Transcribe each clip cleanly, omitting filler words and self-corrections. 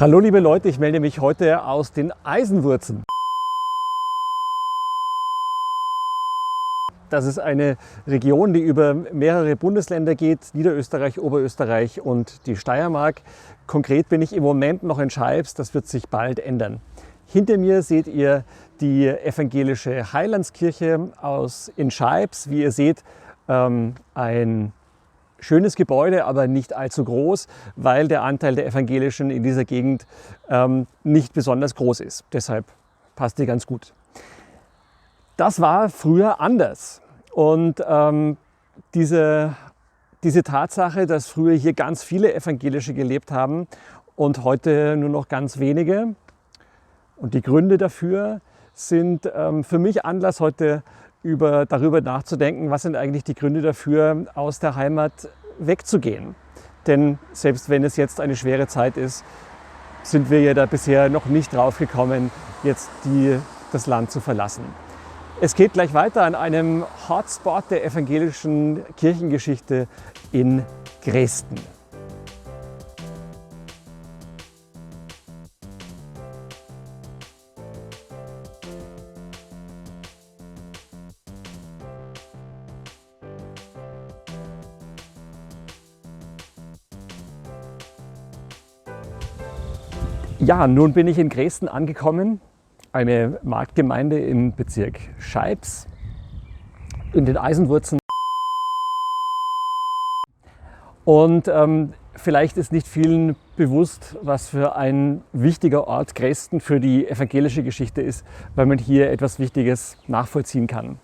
Hallo liebe Leute, ich melde mich heute aus den Eisenwurzen. Das ist eine Region, die über mehrere Bundesländer geht, Niederösterreich, Oberösterreich und die Steiermark. Konkret bin ich im Moment noch in Scheibs, das wird sich bald ändern. Hinter mir seht ihr die evangelische Heilandskirche in Scheibs. Wie ihr seht, ein schönes Gebäude, aber nicht allzu groß, weil der Anteil der Evangelischen in dieser Gegend nicht besonders groß ist. Deshalb passt die ganz gut. Das war früher anders. Und diese Tatsache, dass früher hier ganz viele Evangelische gelebt haben und heute nur noch ganz wenige, und die Gründe dafür sind für mich Anlass, heute darüber nachzudenken, was sind eigentlich die Gründe dafür, aus der Heimat wegzugehen. Denn selbst wenn es jetzt eine schwere Zeit ist, sind wir ja da bisher noch nicht drauf gekommen, jetzt das Land zu verlassen. Es geht gleich weiter an einem Hotspot der evangelischen Kirchengeschichte in Graeston. Ja, nun bin ich in Graeston angekommen, eine Marktgemeinde im Bezirk Scheibs in den Eisenwurzen. Und vielleicht ist nicht vielen bewusst, was für ein wichtiger Ort Graeston für die evangelische Geschichte ist, weil man hier etwas Wichtiges nachvollziehen kann.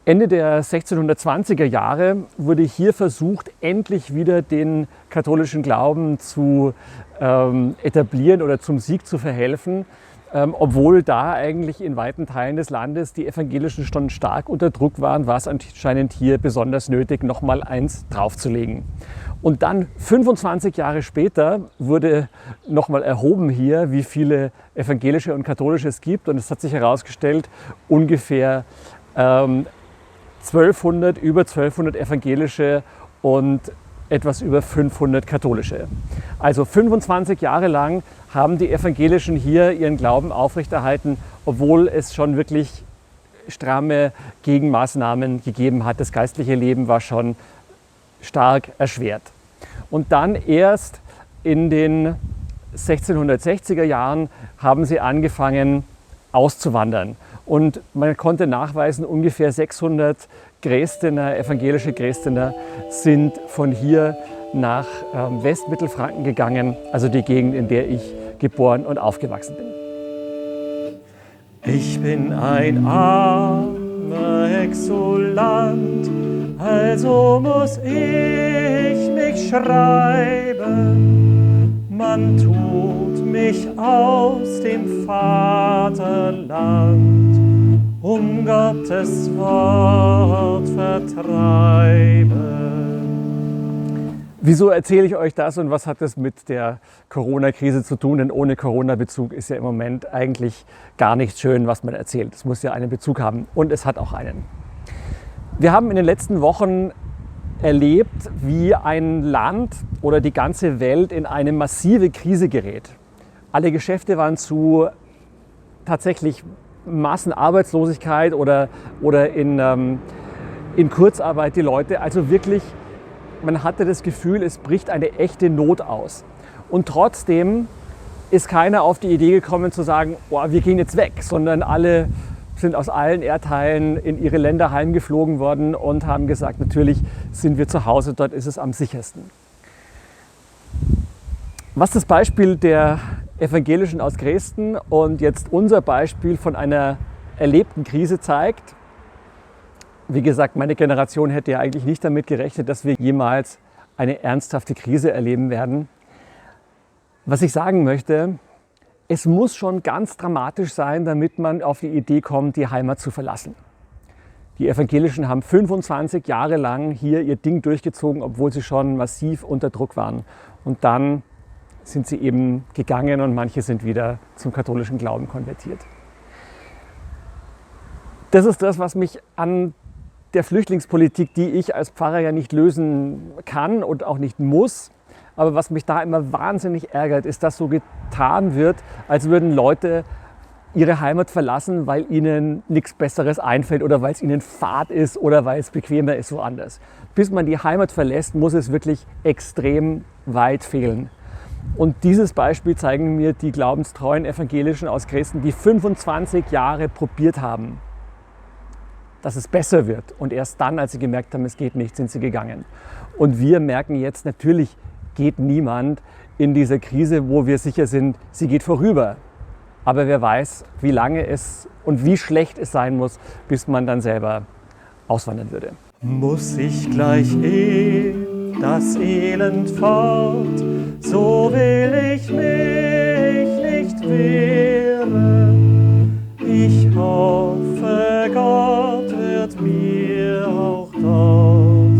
Ende der 1620er Jahre wurde hier versucht, endlich wieder den katholischen Glauben zu etablieren oder zum Sieg zu verhelfen, obwohl da eigentlich in weiten Teilen des Landes die Evangelischen schon stark unter Druck waren, war es anscheinend hier besonders nötig, nochmal eins draufzulegen. Und dann 25 Jahre später wurde nochmal erhoben hier, wie viele Evangelische und Katholische es gibt, und es hat sich herausgestellt, ungefähr über 1200 Evangelische und etwas über 500 Katholische. Also 25 Jahre lang haben die Evangelischen hier ihren Glauben aufrechterhalten, obwohl es schon wirklich stramme Gegenmaßnahmen gegeben hat. Das geistliche Leben war schon stark erschwert. Und dann erst in den 1660er Jahren haben sie angefangen auszuwandern. Und man konnte nachweisen, ungefähr 600 Graesdener, evangelische Graesdener sind von hier nach Westmittelfranken gegangen, also die Gegend, in der ich geboren und aufgewachsen bin. Ich bin ein armer Exulant, also muss ich mich schreiben. Man tut mich aus dem Vaterland, um Gottes Wort vertreiben. Wieso erzähle ich euch das und was hat das mit der Corona-Krise zu tun? Denn ohne Corona-Bezug ist ja im Moment eigentlich gar nicht schön, was man erzählt. Es muss ja einen Bezug haben, und es hat auch einen. Wir haben in den letzten Wochen erlebt, wie ein Land oder die ganze Welt in eine massive Krise gerät. Alle Geschäfte waren zu, tatsächlich Massenarbeitslosigkeit oder in Kurzarbeit die Leute. Also wirklich, man hatte das Gefühl, es bricht eine echte Not aus. Und trotzdem ist keiner auf die Idee gekommen zu sagen, oh, wir gehen jetzt weg, sondern alle sind aus allen Erdteilen in ihre Länder heimgeflogen worden und haben gesagt, natürlich sind wir zu Hause, dort ist es am sichersten. Was das Beispiel der Evangelischen aus Graeston und jetzt unser Beispiel von einer erlebten Krise zeigt, wie gesagt, meine Generation hätte ja eigentlich nicht damit gerechnet, dass wir jemals eine ernsthafte Krise erleben werden. Was ich sagen möchte, es muss schon ganz dramatisch sein, damit man auf die Idee kommt, die Heimat zu verlassen. Die Evangelischen haben 25 Jahre lang hier ihr Ding durchgezogen, obwohl sie schon massiv unter Druck waren. Und dann sind sie eben gegangen und manche sind wieder zum katholischen Glauben konvertiert. Das ist das, was mich an der Flüchtlingspolitik, die ich als Pfarrer ja nicht lösen kann und auch nicht muss, Aber was mich da immer wahnsinnig ärgert, ist, dass so getan wird, als würden Leute ihre Heimat verlassen, weil ihnen nichts Besseres einfällt oder weil es ihnen fad ist oder weil es bequemer ist woanders. Bis man die Heimat verlässt, muss es wirklich extrem weit fehlen. Und dieses Beispiel zeigen mir die glaubenstreuen Evangelischen aus Dresden, die 25 Jahre probiert haben, dass es besser wird. Und erst dann, als sie gemerkt haben, es geht nicht, sind sie gegangen. Und wir merken jetzt, natürlich geht niemand in dieser Krise, wo wir sicher sind, sie geht vorüber. Aber wer weiß, wie lange es und wie schlecht es sein muss, bis man dann selber auswandern würde. Muss ich gleich das Elend fort, so will ich mich nicht wehren. Ich hoffe, Gott wird mir auch dort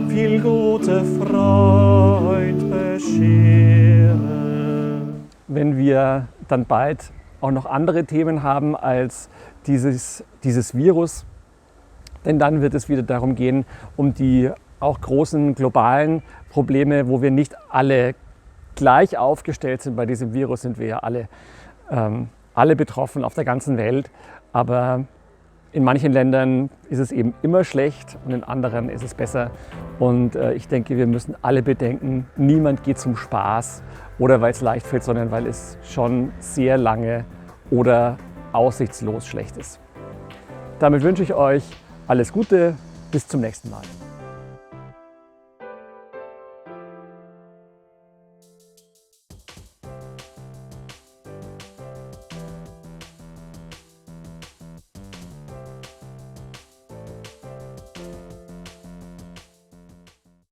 viel gute Freund bescheren. Wenn wir dann bald auch noch andere Themen haben als dieses Virus, denn dann wird es wieder darum gehen, um die auch großen globalen Probleme, wo wir nicht alle gleich aufgestellt sind. Bei diesem Virus sind wir ja alle betroffen auf der ganzen Welt, aber in manchen Ländern ist es eben immer schlecht und in anderen ist es besser. Und ich denke, wir müssen alle bedenken, niemand geht zum Spaß oder weil es leicht fällt, sondern weil es schon sehr lange oder aussichtslos schlecht ist. Damit wünsche ich euch alles Gute, bis zum nächsten Mal.